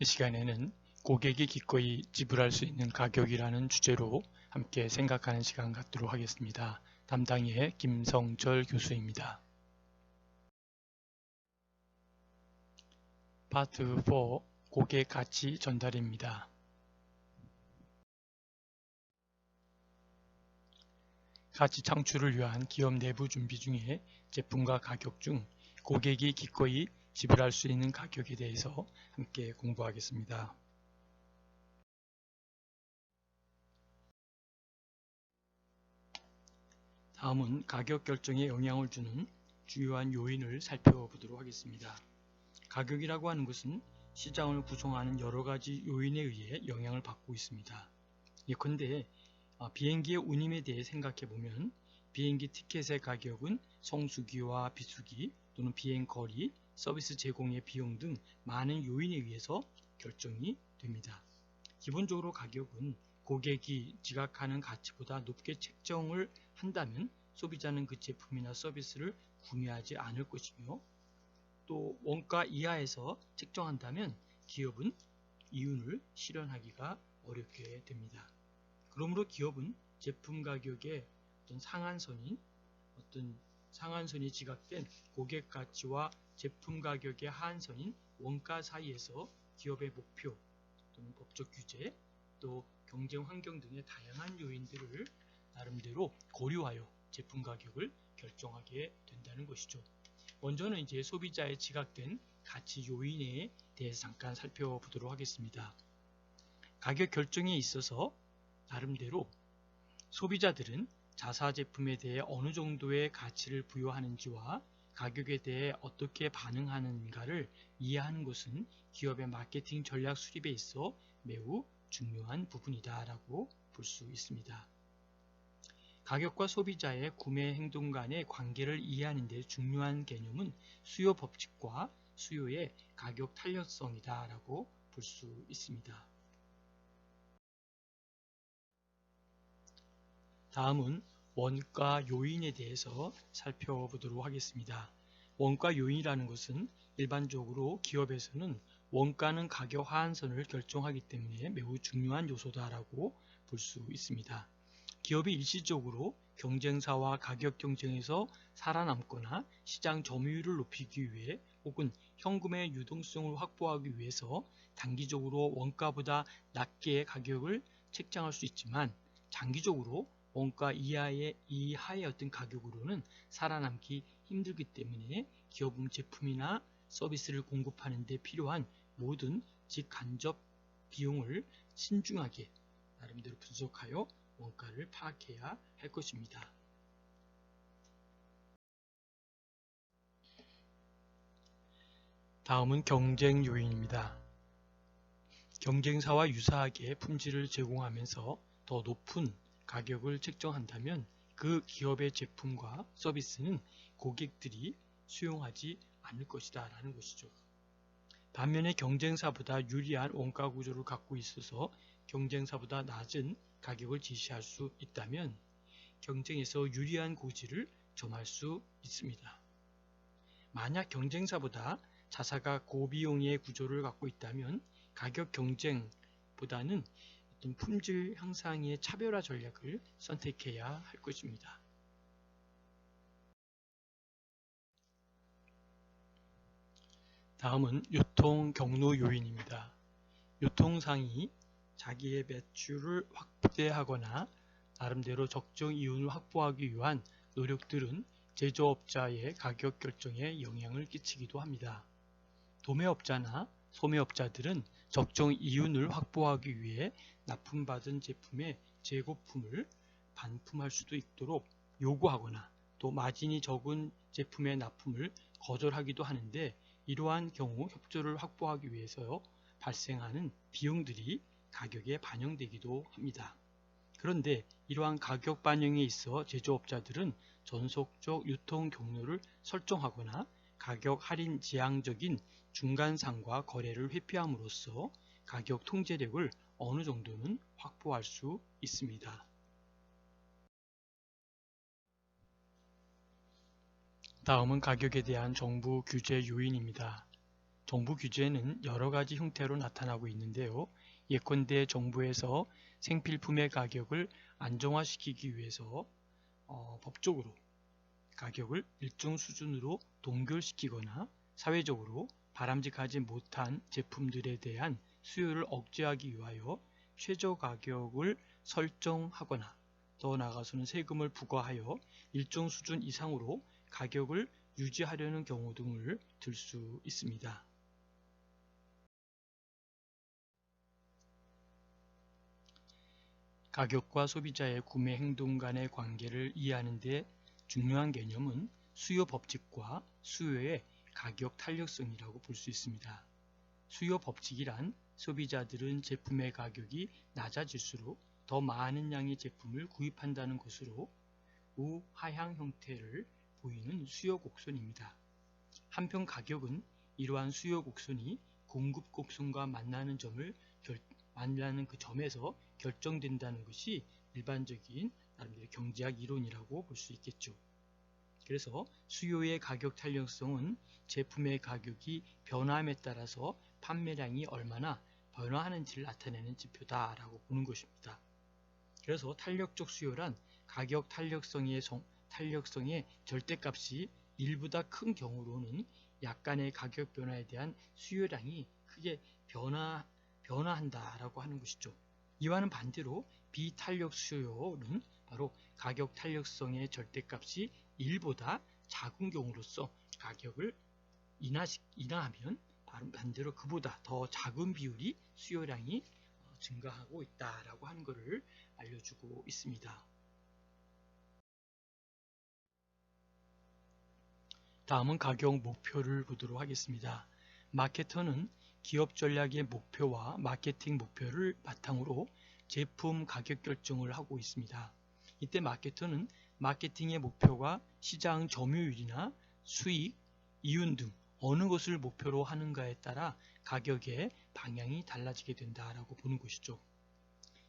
이 시간에는 고객이 기꺼이 지불할 수 있는 가격이라는 주제로 함께 생각하는 시간 갖도록 하겠습니다. 담당의 김성철 교수입니다. 파트 4 고객 가치 전달입니다. 가치 창출을 위한 기업 내부 준비 중에 제품과 가격 중 고객이 기꺼이 지불할 수 있는 가격에 대해서 함께 공부하겠습니다. 다음은 가격 결정에 영향을 주는 주요한 요인을 살펴보도록 하겠습니다. 가격이라고 하는 것은 시장을 구성하는 여러 가지 요인에 의해 영향을 받고 있습니다. 예컨대 비행기의 운임에 대해 생각해 보면 비행기 티켓의 가격은 성수기와 비수기 또는 비행 거리, 서비스 제공의 비용 등 많은 요인에 의해서 결정이 됩니다. 기본적으로 가격은 고객이 지각하는 가치보다 높게 책정을 한다면 소비자는 그 제품이나 서비스를 구매하지 않을 것이며, 또 원가 이하에서 책정한다면 기업은 이윤을 실현하기가 어렵게 됩니다. 그러므로 기업은 제품 가격의 어떤 상한선이 지각된 고객 가치와 제품 가격의 하한선인 원가 사이에서 기업의 목표 또는 법적 규제, 또 경쟁 환경 등의 다양한 요인들을 나름대로 고려하여 제품 가격을 결정하게 된다는 것이죠. 먼저는 이제 소비자의 지각된 가치 요인에 대해서 잠깐 살펴보도록 하겠습니다. 가격 결정에 있어서 나름대로 소비자들은 자사 제품에 대해 어느 정도의 가치를 부여하는지와 가격에 대해 어떻게 반응하는가를 이해하는 것은 기업의 마케팅 전략 수립에 있어 매우 중요한 부분이다라고 볼 수 있습니다. 가격과 소비자의 구매 행동 간의 관계를 이해하는 데 중요한 개념은 수요 법칙과 수요의 가격 탄력성이다라고 볼 수 있습니다. 다음은 원가 요인에 대해서 살펴보도록 하겠습니다. 원가 요인이라는 것은 일반적으로 기업에서는 원가는 가격 하한선을 결정하기 때문에 매우 중요한 요소다라고 볼 수 있습니다. 기업이 일시적으로 경쟁사와 가격 경쟁에서 살아남거나 시장 점유율을 높이기 위해 혹은 현금의 유동성을 확보하기 위해서 단기적으로 원가보다 낮게 가격을 책정할 수 있지만, 장기적으로 원가 이하의 어떤 가격으로는 살아남기 힘들기 때문에 기업은 제품이나 서비스를 공급하는 데 필요한 모든 직간접 비용을 신중하게 나름대로 분석하여 원가를 파악해야 할 것입니다. 다음은 경쟁 요인입니다. 경쟁사와 유사하게 품질을 제공하면서 더 높은 가격을 책정한다면 그 기업의 제품과 서비스는 고객들이 수용하지 않을 것이다 라는 것이죠. 반면에 경쟁사보다 유리한 원가 구조를 갖고 있어서 경쟁사보다 낮은 가격을 지시할 수 있다면 경쟁에서 유리한 고지를 점할 수 있습니다. 만약 경쟁사보다 자사가 고비용의 구조를 갖고 있다면 가격 경쟁보다는 어떤 품질 향상의 차별화 전략을 선택해야 할 것입니다. 다음은 유통 경로 요인입니다. 유통상이 자기의 매출을 확대하거나 나름대로 적정 이윤을 확보하기 위한 노력들은 제조업자의 가격 결정에 영향을 끼치기도 합니다. 도매업자나 소매업자들은 적정 이윤을 확보하기 위해 납품받은 제품의 재고품을 반품할 수도 있도록 요구하거나 또 마진이 적은 제품의 납품을 거절하기도 하는데, 이러한 경우 협조를 확보하기 위해서 발생하는 비용들이 가격에 반영되기도 합니다. 그런데 이러한 가격 반영에 있어 제조업자들은 전속적 유통 경로를 설정하거나 가격 할인 지향적인 중간상과 거래를 회피함으로써 가격 통제력을 어느 정도는 확보할 수 있습니다. 다음은 가격에 대한 정부 규제 요인입니다. 정부 규제는 여러 가지 형태로 나타나고 있는데요. 예컨대 정부에서 생필품의 가격을 안정화시키기 위해서 법적으로 가격을 일정 수준으로 동결시키거나 사회적으로 바람직하지 못한 제품들에 대한 수요를 억제하기 위하여 최저 가격을 설정하거나 더 나아가서는 세금을 부과하여 일정 수준 이상으로 가격을 유지하려는 경우 등을 들 수 있습니다. 가격과 소비자의 구매 행동 간의 관계를 이해하는 데 중요한 개념은 수요 법칙과 수요의 가격 탄력성이라고 볼 수 있습니다. 수요 법칙이란 소비자들은 제품의 가격이 낮아질수록 더 많은 양의 제품을 구입한다는 것으로 우하향 형태를 보이는 수요 곡선입니다. 한편 가격은 이러한 수요 곡선이 공급 곡선과 만나는 그 점에서 결정된다는 것이 일반적인 나름대로 경제학 이론이라고 볼 수 있겠죠. 그래서 수요의 가격 탄력성은 제품의 가격이 변화함에 따라서 판매량이 얼마나 변화하는지를 나타내는 지표다라고 보는 것입니다. 그래서 탄력적 수요란 가격 탄력성의 절대값이 1보다 큰 경우로는 약간의 가격 변화에 대한 수요량이 크게 변화한다라고 하는 것이죠. 이와는 반대로 비탄력 수요는 바로 가격 탄력성의 절대값이 1보다 작은 경우로서 가격을 인하하면 반대로 그보다 더 작은 비율이 수요량이 증가하고 있다라고 하는 것을 알려주고 있습니다. 다음은 가격 목표를 보도록 하겠습니다. 마케터는 기업 전략의 목표와 마케팅 목표를 바탕으로 제품 가격 결정을 하고 있습니다. 이때 마케터는 마케팅의 목표가 시장 점유율이나 수익, 이윤 등 어느 것을 목표로 하는가에 따라 가격의 방향이 달라지게 된다라고 보는 것이죠.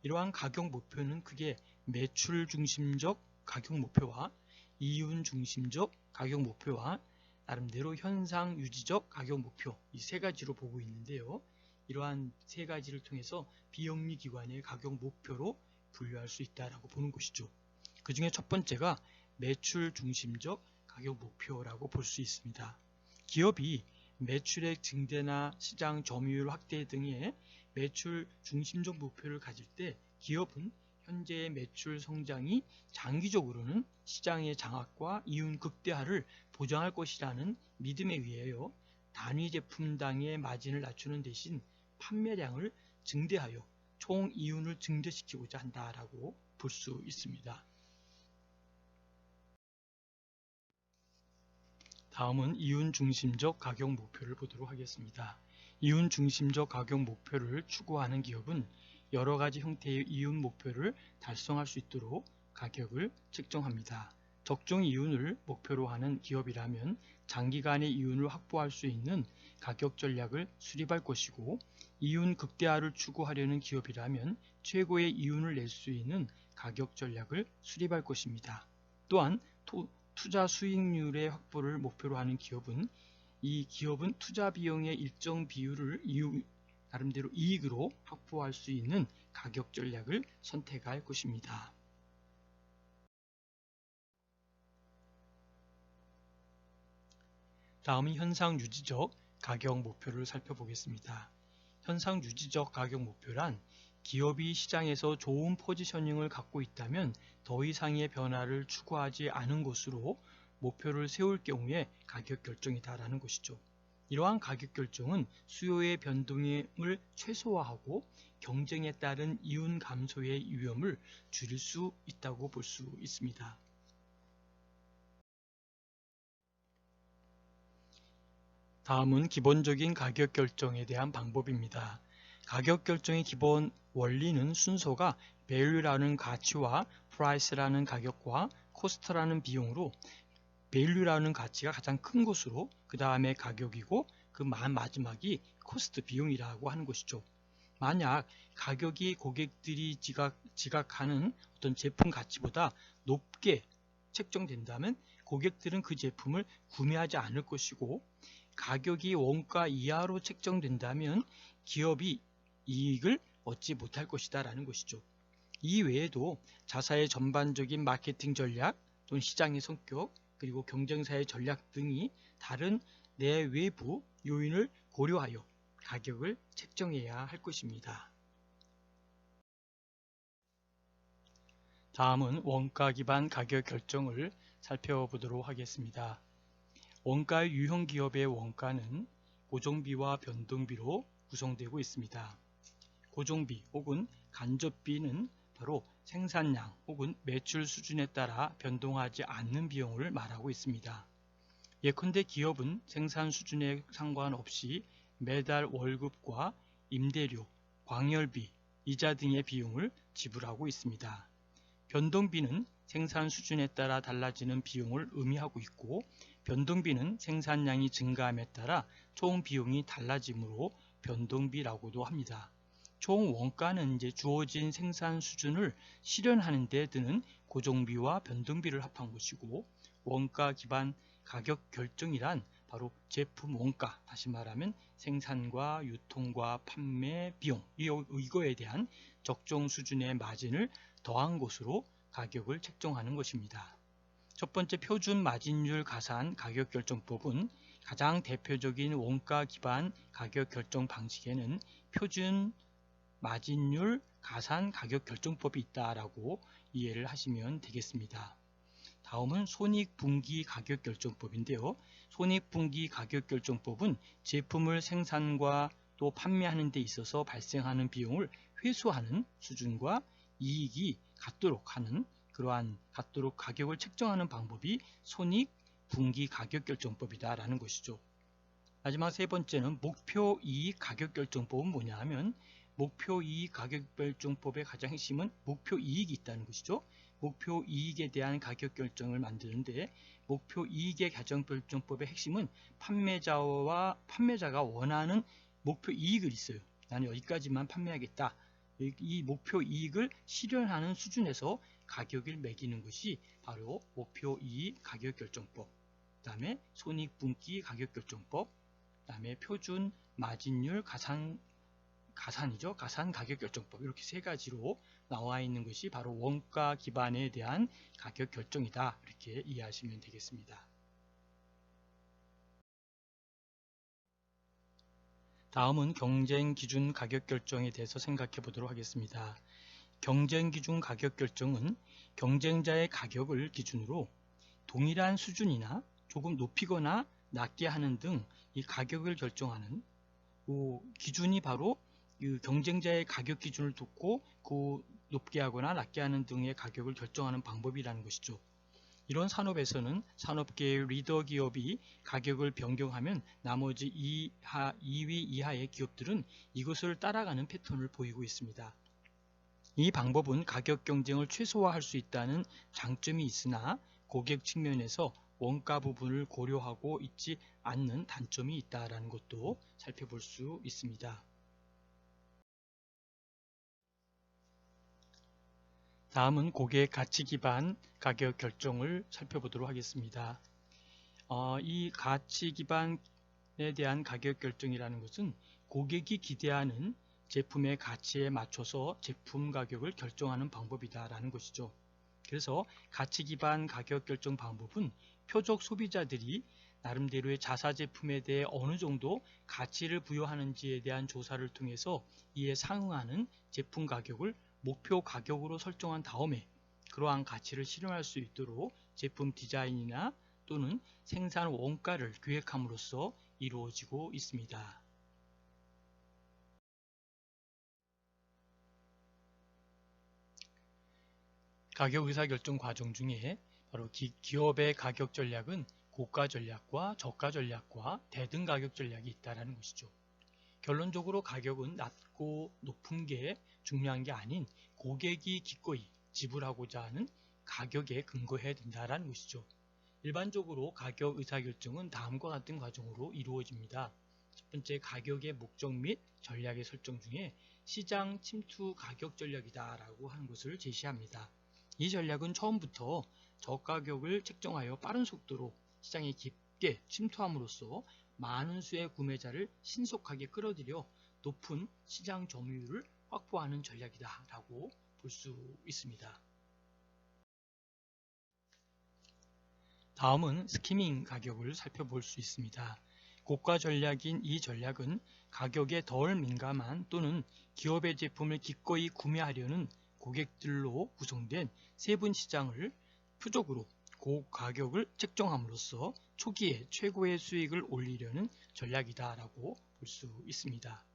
이러한 가격 목표는 크게 매출 중심적 가격 목표와 이윤 중심적 가격 목표와 나름대로 현상 유지적 가격 목표 이 세 가지로 보고 있는데요. 이러한 세 가지를 통해서 비영리 기관의 가격 목표로 분류할 수 있다라고 보는 것이죠. 그 중에 첫 번째가 매출 중심적 가격 목표라고 볼 수 있습니다. 기업이 매출액 증대나 시장 점유율 확대 등의 매출 중심적 목표를 가질 때 기업은 현재의 매출 성장이 장기적으로는 시장의 장악과 이윤 극대화를 보장할 것이라는 믿음에 의하여 단위 제품당의 마진을 낮추는 대신 판매량을 증대하여 총 이윤을 증대시키고자 한다라고 볼 수 있습니다. 다음은 이윤 중심적 가격 목표를 보도록 하겠습니다. 이윤 중심적 가격 목표를 추구하는 기업은 여러 가지 형태의 이윤 목표를 달성할 수 있도록 가격을 책정합니다. 적정 이윤을 목표로 하는 기업이라면 장기간의 이윤을 확보할 수 있는 가격 전략을 수립할 것이고, 이윤 극대화를 추구하려는 기업이라면 최고의 이윤을 낼 수 있는 가격 전략을 수립할 것입니다. 또한 투자 수익률의 확보를 목표로 하는 기업은 이 기업은 투자 비용의 일정 비율을 나름대로 이익으로 확보할 수 있는 가격 전략을 선택할 것입니다. 다음은 현상 유지적 가격 목표를 살펴보겠습니다. 현상 유지적 가격 목표란 기업이 시장에서 좋은 포지셔닝을 갖고 있다면 더 이상의 변화를 추구하지 않은 것으로 목표를 세울 경우에 가격 결정이다라는 것이죠. 이러한 가격 결정은 수요의 변동을 최소화하고 경쟁에 따른 이윤 감소의 위험을 줄일 수 있다고 볼 수 있습니다. 다음은 기본적인 가격 결정에 대한 방법입니다. 가격 결정의 기본 원리는 순서가 value라는 가치와 price라는 가격과 cost라는 비용으로 value라는 가치가 가장 큰 것으로 그 다음에 가격이고 그 마지막이 cost 비용이라고 하는 것이죠. 만약 가격이 고객들이 지각하는 어떤 제품 가치보다 높게 책정된다면 고객들은 그 제품을 구매하지 않을 것이고, 가격이 원가 이하로 책정된다면 기업이 이익을 얻지 못할 것이다 라는 것이죠. 이 외에도 자사의 전반적인 마케팅 전략 또는 시장의 성격 그리고 경쟁사의 전략 등이 다른 내외부 요인을 고려하여 가격을 책정해야 할 것입니다. 다음은 원가 기반 가격 결정을 살펴보도록 하겠습니다. 원가 유형 기업의 원가는 고정비와 변동비로 구성되고 있습니다. 고정비 혹은 간접비는 바로 생산량 혹은 매출 수준에 따라 변동하지 않는 비용을 말하고 있습니다. 예컨대 기업은 생산 수준에 상관없이 매달 월급과 임대료, 광열비, 이자 등의 비용을 지불하고 있습니다. 변동비는 생산 수준에 따라 달라지는 비용을 의미하고 있고 변동비는 생산량이 증가함에 따라 총 비용이 달라지므로 변동비라고도 합니다. 총 원가는 주어진 생산 수준을 실현하는 데 드는 고정비와 변동비를 합한 것이고 원가 기반 가격 결정이란 바로 제품 원가, 다시 말하면 생산과 유통과 판매 비용, 이거에 대한 적정 수준의 마진을 더한 것으로 가격을 책정하는 것입니다. 첫 번째 표준 마진율 가산 가격 결정법은 가장 대표적인 원가 기반 가격 결정 방식에는 표준 마진율 가산 가격 결정법이 있다라고 이해를 하시면 되겠습니다. 다음은 손익분기 가격 결정법인데요. 손익분기 가격 결정법은 제품을 생산과 또 판매하는 데 있어서 발생하는 비용을 회수하는 수준과 이익이 같도록 하는 같도록 가격을 책정하는 방법이 손익분기 가격 결정법이다 라는 것이죠. 마지막 세 번째는 목표 이익 가격 결정법은 뭐냐 하면 목표 이익 가격 결정법의 가장 핵심은 목표 이익이 있다는 것이죠. 목표 이익에 대한 가격 결정을 만드는데 목표 이익의 가격 결정법의 핵심은 판매자가 원하는 목표 이익을 있어요. 나는 여기까지만 판매하겠다. 이 목표 이익을 실현하는 수준에서 가격을 매기는 것이 바로 목표 이익 가격 결정법, 그 다음에 손익분기 가격 결정법, 그 다음에 표준 마진율 가산 가격 결정법, 이렇게 세 가지로 나와 있는 것이 바로 원가 기반에 대한 가격 결정이다. 이렇게 이해하시면 되겠습니다. 다음은 경쟁 기준 가격 결정에 대해서 생각해 보도록 하겠습니다. 경쟁 기준 가격 결정은 경쟁자의 가격을 기준으로 동일한 수준이나 조금 높이거나 낮게 하는 등 이 가격을 결정하는 기준이 바로 경쟁자의 가격 기준을 두고 높게 하거나 낮게 하는 등의 가격을 결정하는 방법이라는 것이죠. 이런 산업에서는 산업계의 리더 기업이 가격을 변경하면 나머지 2위 이하의 기업들은 이것을 따라가는 패턴을 보이고 있습니다. 이 방법은 가격 경쟁을 최소화할 수 있다는 장점이 있으나 고객 측면에서 원가 부분을 고려하고 있지 않는 단점이 있다는 것도 살펴볼 수 있습니다. 다음은 고객 가치 기반 가격 결정을 살펴보도록 하겠습니다. 이 가치 기반에 대한 가격 결정이라는 것은 고객이 기대하는 제품의 가치에 맞춰서 제품 가격을 결정하는 방법이다라는 것이죠. 그래서 가치 기반 가격 결정 방법은 표적 소비자들이 나름대로의 자사 제품에 대해 어느 정도 가치를 부여하는지에 대한 조사를 통해서 이에 상응하는 제품 가격을 목표 가격으로 설정한 다음에 그러한 가치를 실현할 수 있도록 제품 디자인이나 또는 생산 원가를 계획함으로써 이루어지고 있습니다. 가격 의사결정 과정 중에 바로 기업의 가격 전략은 고가 전략과 저가 전략과 대등 가격 전략이 있다는 것이죠. 결론적으로 가격은 낮고 높은 게 중요한 게 아닌 고객이 기꺼이 지불하고자 하는 가격에 근거해야 된다는 것이죠. 일반적으로 가격 의사결정은 다음과 같은 과정으로 이루어집니다. 첫 번째, 가격의 목적 및 전략의 설정 중에 시장 침투 가격 전략이다 라고 하는 것을 제시합니다. 이 전략은 처음부터 저가격을 책정하여 빠른 속도로 시장에 깊게 침투함으로써 많은 수의 구매자를 신속하게 끌어들여 높은 시장 점유율을 확보하는 전략이다라고 볼 수 있습니다. 다음은 스키밍 가격을 살펴볼 수 있습니다. 고가 전략인 이 전략은 가격에 덜 민감한 또는 기업의 제품을 기꺼이 구매하려는 고객들로 구성된 세분 시장을 표적으로 고가격을 책정함으로써 초기에 최고의 수익을 올리려는 전략이다라고 볼 수 있습니다.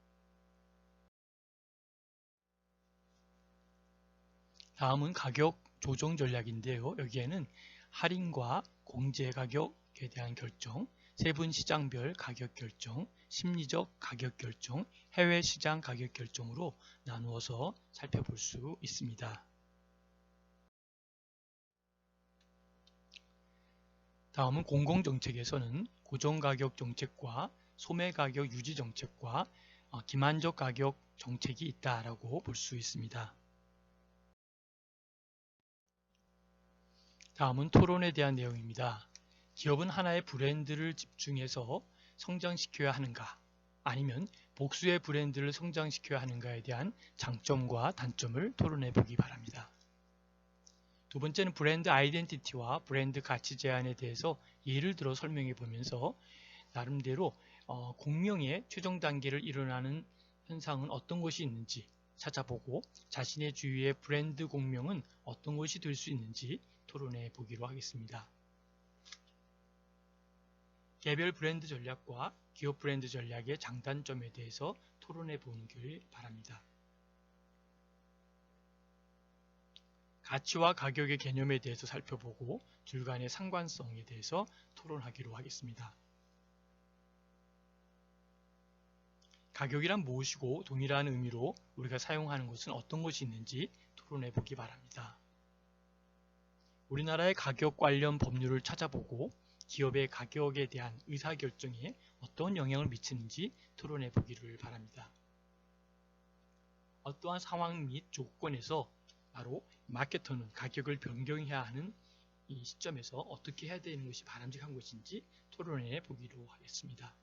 다음은 가격 조정 전략인데요. 여기에는 할인과 공제 가격에 대한 결정, 세분 시장별 가격 결정, 심리적 가격 결정, 해외 시장 가격 결정으로 나누어서 살펴볼 수 있습니다. 다음은 공공정책에서는 고정가격 정책과 소매가격 유지 정책과 기만적 가격 정책이 있다라고 볼 수 있습니다. 다음은 토론에 대한 내용입니다. 기업은 하나의 브랜드를 집중해서 성장시켜야 하는가, 아니면 복수의 브랜드를 성장시켜야 하는가에 대한 장점과 단점을 토론해 보기 바랍니다. 두 번째는 브랜드 아이덴티티와 브랜드 가치 제한에 대해서 예를 들어 설명해 보면서 나름대로 공명의 최종 단계를 일어나는 현상은 어떤 것이 있는지 찾아보고 자신의 주위의 브랜드 공명은 어떤 것이 될 수 있는지 토론해 보기로 하겠습니다. 개별 브랜드 전략과 기업 브랜드 전략의 장단점에 대해서 토론해 보길 바랍니다. 가치와 가격의 개념에 대해서 살펴보고 둘 간의 상관성에 대해서 토론하기로 하겠습니다. 가격이란 무엇이고 동일한 의미로 우리가 사용하는 것은 어떤 것이 있는지 토론해 보기 바랍니다. 우리나라의 가격 관련 법률을 찾아보고 기업의 가격에 대한 의사결정에 어떤 영향을 미치는지 토론해 보기를 바랍니다. 어떠한 상황 및 조건에서 바로 마케터는 가격을 변경해야 하는 이 시점에서 어떻게 해야 되는 것이 바람직한 것인지 토론해 보기로 하겠습니다.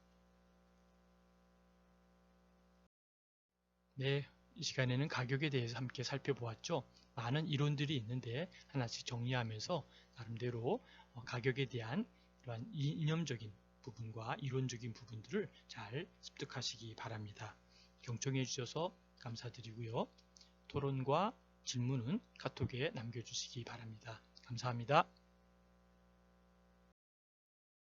네, 이 시간에는 가격에 대해서 함께 살펴보았죠. 많은 이론들이 있는데 하나씩 정리하면서 나름대로 가격에 대한 이러한 이념적인 부분과 이론적인 부분들을 잘 습득하시기 바랍니다. 경청해 주셔서 감사드리고요. 토론과 질문은 카톡에 남겨주시기 바랍니다. 감사합니다.